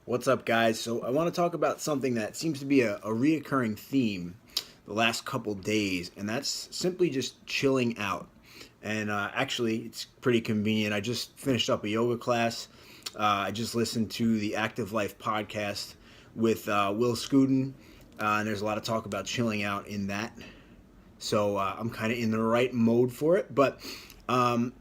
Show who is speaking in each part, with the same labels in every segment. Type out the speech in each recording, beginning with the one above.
Speaker 1: What's up, guys? So I want to talk about something that seems to be a reoccurring theme the last couple days, and that's simply just chilling out. And actually, it's pretty convenient. I just finished up a yoga class. I just listened to the Active Life podcast with Will Scooten, and there's a lot of talk about chilling out in that. So I'm kind of in the right mode for it, but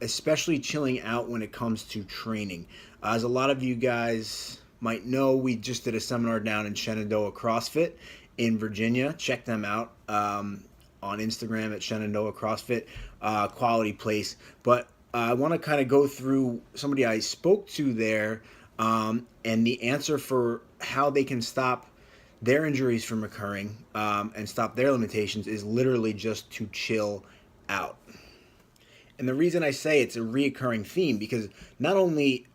Speaker 1: especially chilling out when it comes to training. As a lot of you guys might know, we just did a seminar down in Shenandoah CrossFit in Virginia. Check them out on Instagram at Shenandoah CrossFit. Quality place. But I want to kind of go through somebody I spoke to there and the answer for how they can stop their injuries from occurring and stop their limitations is literally just to chill out. And the reason I say it's a reoccurring theme because not only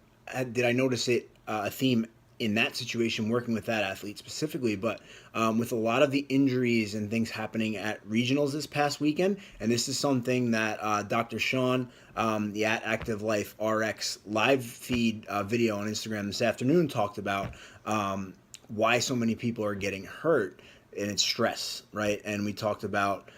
Speaker 1: did I notice it a theme in that situation working with that athlete specifically, but with a lot of the injuries and things happening at regionals this past weekend. And this is something that Dr. Sean, the at Active Life RX live feed video on Instagram this afternoon talked about why so many people are getting hurt, and it's stress, right? And we talked about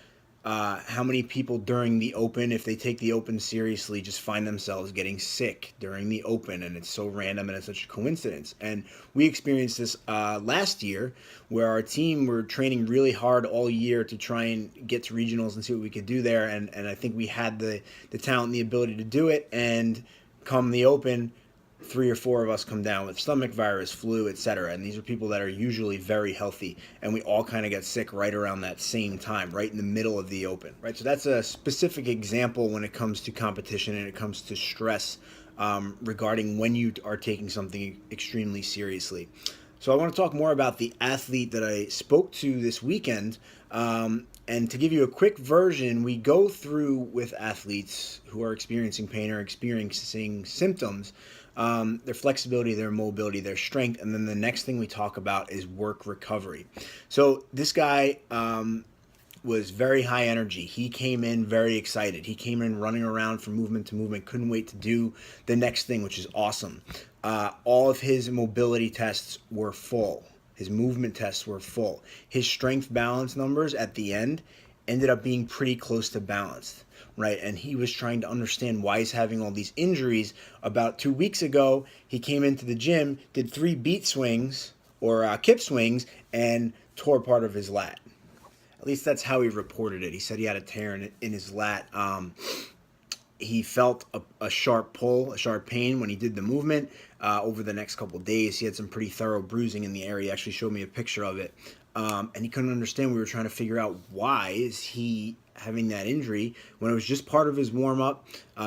Speaker 1: how many people during the Open, if they take the Open seriously, just find themselves getting sick during the Open, and it's so random and it's such a coincidence. And we experienced this last year where our team were training really hard all year to try and get to regionals and see what we could do there, and I think we had the talent and the ability to do it, and come the Open, 3 or 4 of us come down with stomach virus, flu, etc. And these are people that are usually very healthy, and we all kind of get sick right around that same time, right in the middle of the Open, right? So that's a specific example when it comes to competition and it comes to stress regarding when you are taking something extremely seriously. So I want to talk more about the athlete that I spoke to this weekend. And to give you a quick version, we go through with athletes who are experiencing pain or experiencing symptoms, their flexibility, their mobility, their strength, and then the next thing we talk about is work recovery. So this guy was very high energy. He came in very excited. He came in running around from movement to movement, couldn't wait to do the next thing, which is awesome. All of his mobility tests were full. His movement tests were full. His strength balance numbers at the end ended up being pretty close to balanced, right? And he was trying to understand why he's having all these injuries. About 2 weeks ago, he came into the gym, did 3 beat swings or kip swings, and tore part of his lat. At least that's how he reported it. He said he had a tear in his lat. He felt a sharp pull, a sharp pain when he did the movement. Over the next couple of days, he had some pretty thorough bruising in the area. He actually showed me a picture of it. And he couldn't understand. We were trying to figure out why is he having that injury when it was just part of his warm-up.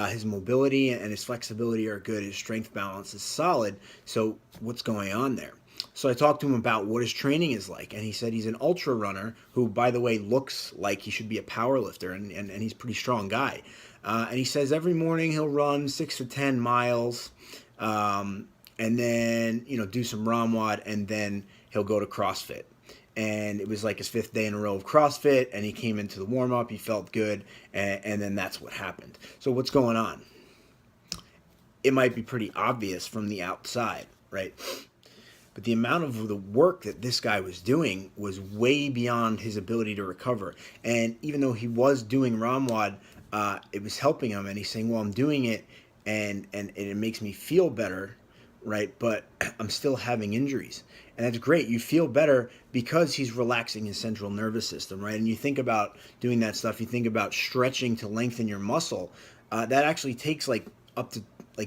Speaker 1: His mobility and his flexibility are good. His strength balance is solid. So what's going on there? So I talked to him about what his training is like, and he said he's an ultra runner who, by the way, looks like he should be a power lifter, and he's a pretty strong guy. And he says every morning he'll run 6 to 10 miles, and then do some ROMWOD, and then he'll go to CrossFit. And it was like his 5th day in a row of CrossFit, and he came into the warm-up, he felt good, and then that's what happened. So what's going on? It might be pretty obvious from the outside, right? But the amount of the work that this guy was doing was way beyond his ability to recover. And even though he was doing ROMWOD, it was helping him. And he's saying, well, I'm doing it and it makes me feel better, right? But I'm still having injuries. And that's great. You feel better because he's relaxing his central nervous system, right? And you think about doing that stuff. You think about stretching to lengthen your muscle. That actually takes up to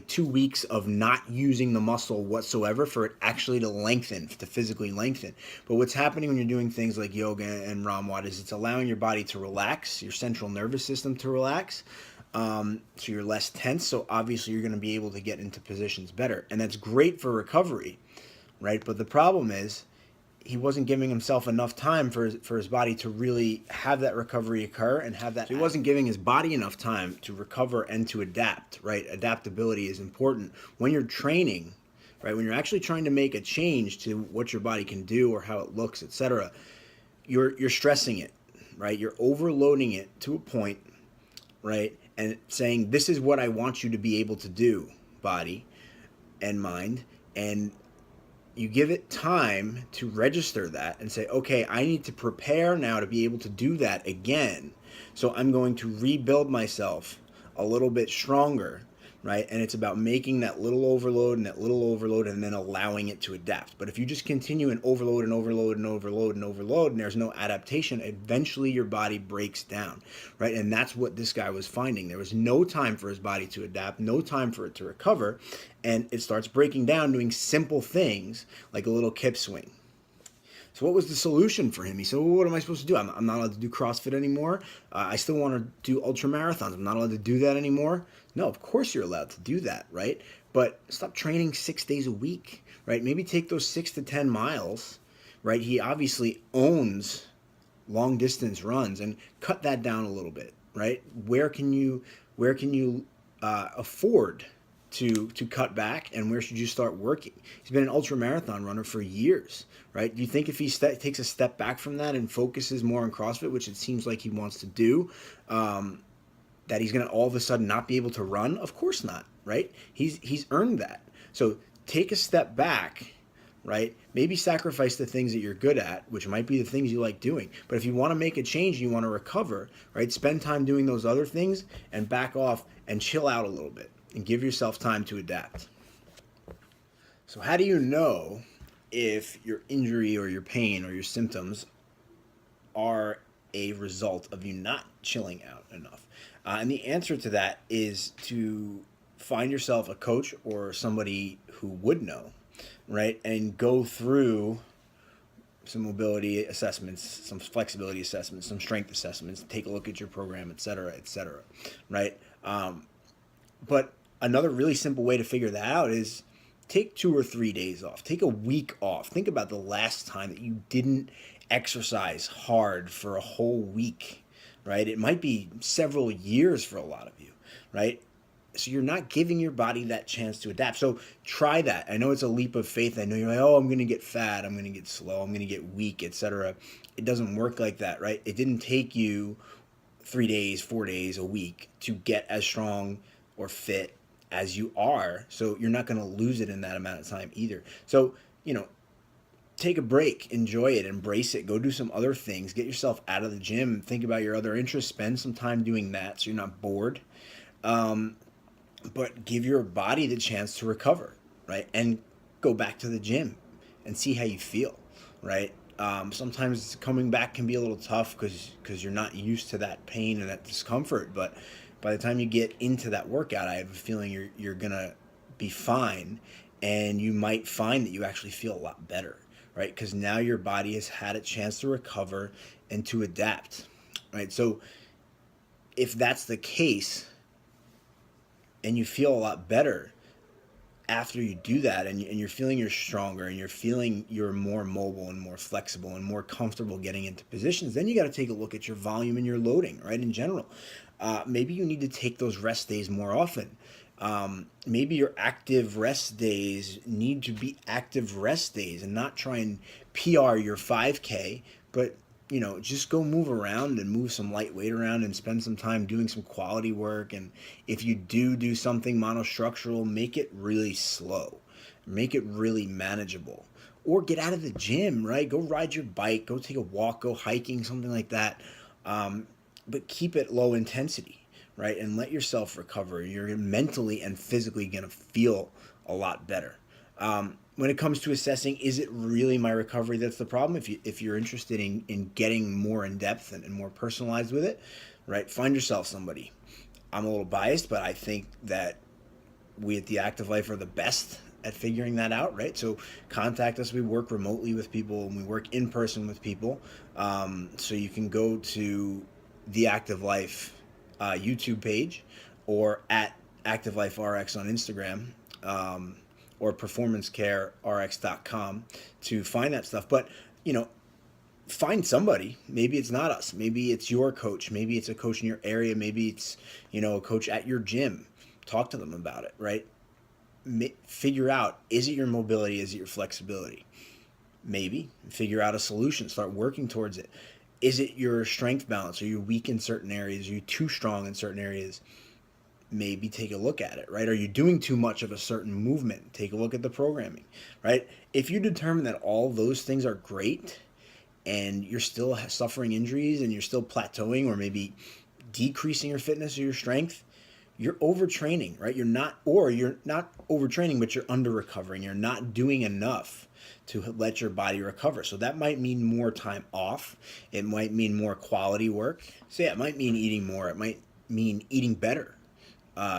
Speaker 1: 2 weeks of not using the muscle whatsoever for it actually to lengthen, to physically lengthen. But what's happening when you're doing things like yoga and ROMWOD is it's allowing your body to relax, your central nervous system to relax, so you're less tense. So obviously you're going to be able to get into positions better. And that's great for recovery, right? But the problem is he wasn't giving himself enough time for his body to really have that recovery occur and have that. So he wasn't giving his body enough time to recover and to adapt, right? Adaptability is important. When you're training, right, when you're actually trying to make a change to what your body can do or how it looks, etc., you're stressing it, right? You're overloading it to a point, right? And saying, this is what I want you to be able to do, body and mind, and you give it time to register that and say, okay, I need to prepare now to be able to do that again. So I'm going to rebuild myself a little bit stronger, right? And it's about making that little overload and that little overload and then allowing it to adapt. But if you just continue and overload and overload and overload and overload and there's no adaptation, eventually your body breaks down, right? And that's what this guy was finding. There was no time for his body to adapt, no time for it to recover, and it starts breaking down doing simple things like a little kip swing. So what was the solution for him? He said, well, what am I supposed to do? I'm not allowed to do CrossFit anymore. I still want to do ultra marathons. I'm not allowed to do that anymore. No, of course you're allowed to do that, right? But stop training 6 days a week, right? Maybe take those 6 to 10 miles, right? He obviously owns long distance runs and cut that down a little bit, right? Where can you afford to cut back, and where should you start working? He's been an ultra marathon runner for years, right? Do you think if he takes a step back from that and focuses more on CrossFit, which it seems like he wants to do, that he's going to all of a sudden not be able to run? Of course not, right? He's earned that. So take a step back, right? Maybe sacrifice the things that you're good at, which might be the things you like doing. But if you want to make a change and you want to recover, right, spend time doing those other things and back off and chill out a little bit and give yourself time to adapt. So how do you know if your injury or your pain or your symptoms are a result of you not chilling out enough? And the answer to that is to find yourself a coach or somebody who would know, right? And go through some mobility assessments, some flexibility assessments, some strength assessments, take a look at your program, et cetera, right? But another really simple way to figure that out is take 2 or 3 days off. Take a week off. Think about the last time that you didn't exercise hard for a whole week, right? It might be several years for a lot of you, right? So you're not giving your body that chance to adapt. So try that. I know it's a leap of faith. I know you're like, oh, I'm going to get fat. I'm going to get slow. I'm going to get weak, etc. It doesn't work like that, right? It didn't take you 3 days, 4 days, a week to get as strong or fit as you are. So you're not going to lose it in that amount of time either. So, take a break, enjoy it, embrace it, go do some other things, get yourself out of the gym, think about your other interests, spend some time doing that so you're not bored. But give your body the chance to recover, right? And go back to the gym and see how you feel, right? Sometimes coming back can be a little tough because you're not used to that pain and that discomfort. But by the time you get into that workout, I have a feeling you're gonna be fine, and you might find that you actually feel a lot better, right? Because now your body has had a chance to recover and to adapt, right? So if that's the case, and you feel a lot better after you do that, and you're feeling you're stronger, and you're feeling you're more mobile and more flexible and more comfortable getting into positions, then you got to take a look at your volume and your loading, right, in general. Maybe you need to take those rest days more often. Maybe your active rest days need to be active rest days and not try and PR your 5K, but just go move around and move some light weight around and spend some time doing some quality work. And if you do something monostructural, make it really slow, make it really manageable, or get out of the gym, right? Go ride your bike, go take a walk, go hiking, something like that. But keep it low intensity, right? And let yourself recover. You're mentally and physically going to feel a lot better. When it comes to assessing, is it really my recovery that's the problem? If you're interested in getting more in depth and more personalized with it, right, find yourself somebody. I'm a little biased, but I think that we at the Active Life are the best at figuring that out, right? So contact us. We work remotely with people and we work in person with people. So you can go to the Active Life YouTube page, or at Active Life RX on Instagram, or performancecarerx.com to find that stuff. But, find somebody. Maybe it's not us. Maybe it's your coach. Maybe it's a coach in your area. Maybe it's, a coach at your gym. Talk to them about it, right? Figure out, is it your mobility? Is it your flexibility? Maybe. Figure out a solution. Start working towards it. Is it your strength balance? Are you weak in certain areas? Are you too strong in certain areas? maybe take a look at it, right? Are you doing too much of a certain movement? Take a look at the programming, right? If you determine that all those things are great and you're still suffering injuries and you're still plateauing or maybe decreasing your fitness or your strength, you're overtraining, right? You're not overtraining, but you're under recovering. You're not doing enough to let your body recover. So that might mean more time off. It might mean more quality work. So yeah, it might mean eating more. It might mean eating better,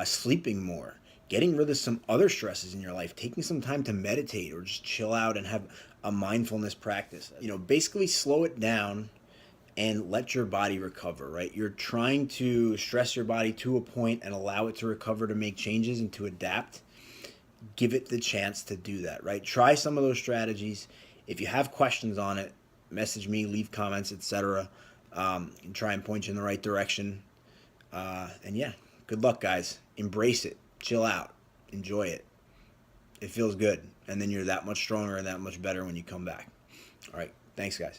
Speaker 1: sleeping more, getting rid of some other stresses in your life, taking some time to meditate or just chill out and have a mindfulness practice. Basically slow it down and let your body recover, right? You're trying to stress your body to a point and allow it to recover, to make changes and to adapt. Give it the chance to do that, right? Try some of those strategies. If you have questions on it, message me, leave comments, etc. And try and point you in the right direction. And yeah, good luck, guys. Embrace it. Chill out. Enjoy it. It feels good. And then you're that much stronger and that much better when you come back. All right. Thanks, guys.